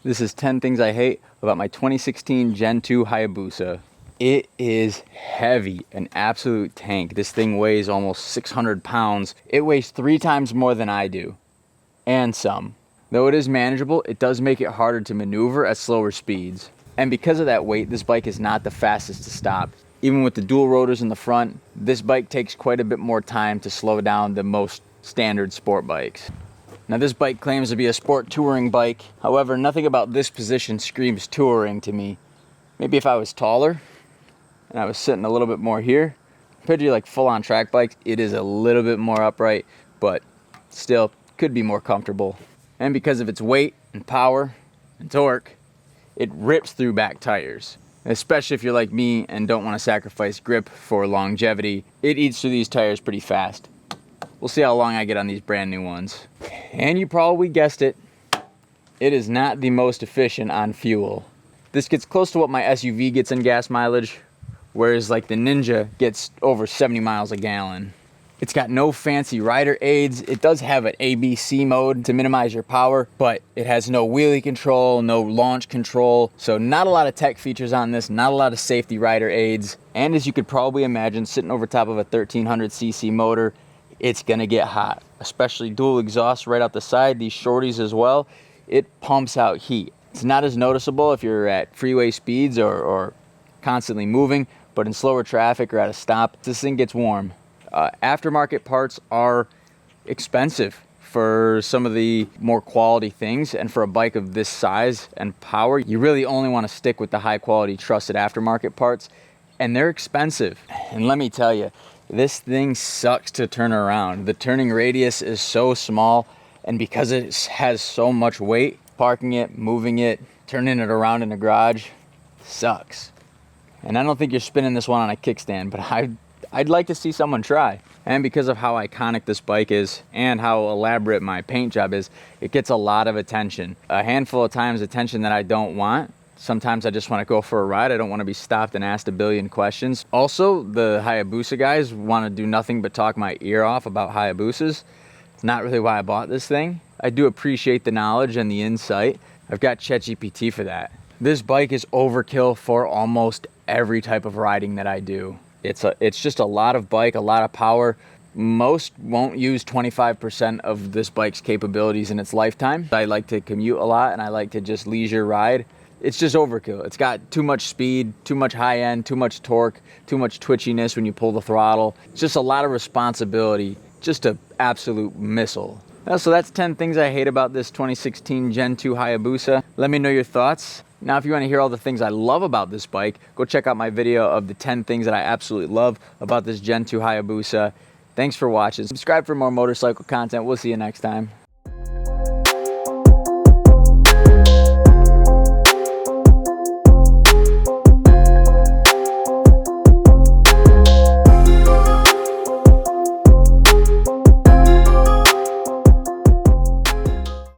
This is 10 things I hate about my 2016 Gen 2 Hayabusa. It is heavy, an absolute tank. This thing weighs almost 600 pounds. It weighs 3 times more than I do, and some. Though it is manageable, it does make it harder to maneuver at slower speeds. And because of that weight, this bike is not the fastest to stop. Even with the dual rotors in the front, this bike takes quite a bit more time to slow down than most standard sport bikes. Now this bike claims to be a sport touring bike. However, nothing about this position screams touring to me. Maybe if I was taller and I was sitting a little bit more here, compared to like full-on track bikes, it is a little bit more upright, but still could be more comfortable. And because of its weight and power and torque, it rips through back tires. Especially if you're like me and don't want to sacrifice grip for longevity, it eats through these tires pretty fast. We'll see how long I get on these brand new ones. And you probably guessed it, it is not the most efficient on fuel. This gets close to what my SUV gets in gas mileage, whereas like the Ninja gets over 70 miles a gallon. It's got no fancy rider aids. It does have an ABC mode to minimize your power, but it has no wheelie control, no launch control. So not a lot of tech features on this, not a lot of safety rider aids. And as you could probably imagine, sitting over top of a 1300cc motor, it's gonna get hot, especially dual exhaust right out the side, these shorties as well. It pumps out heat. It's not as noticeable if you're at freeway speeds or constantly moving, but in slower traffic or at a stop, this thing gets warm. Aftermarket parts are expensive for some of the more quality things, and for a bike of this size and power, you really only want to stick with the high quality trusted aftermarket parts, and they're expensive. And let me tell you, this thing sucks to turn around. The turning radius is so small, and because it has so much weight, parking it, moving it, turning it around in a garage sucks. And I don't think you're spinning this one on a kickstand, but I'd like to see someone try. And because of how iconic this bike is and how elaborate my paint job is, it gets a lot of attention. A handful of times attention that I don't want. Sometimes I just want to go for a ride. I don't want to be stopped and asked a billion questions. Also, the Hayabusa guys want to do nothing but talk my ear off about Hayabusas. It's not really why I bought this thing. I do appreciate the knowledge and the insight. I've got ChatGPT for that. This bike is overkill for almost every type of riding that I do. It's just a lot of bike, a lot of power. Most won't use 25% of this bike's capabilities in its lifetime. I like to commute a lot and I like to just leisure ride. It's just overkill. It's got too much speed, too much high end, too much torque, too much twitchiness when you pull the throttle. It's just a lot of responsibility, just an absolute missile. So that's 10 things I hate about this 2016 Gen 2 Hayabusa. Let me know your thoughts. Now, if you want to hear all the things I love about this bike, go check out my video of the 10 things that I absolutely love about this Gen 2 Hayabusa. Thanks for watching. Subscribe for more motorcycle content. We'll see you next time.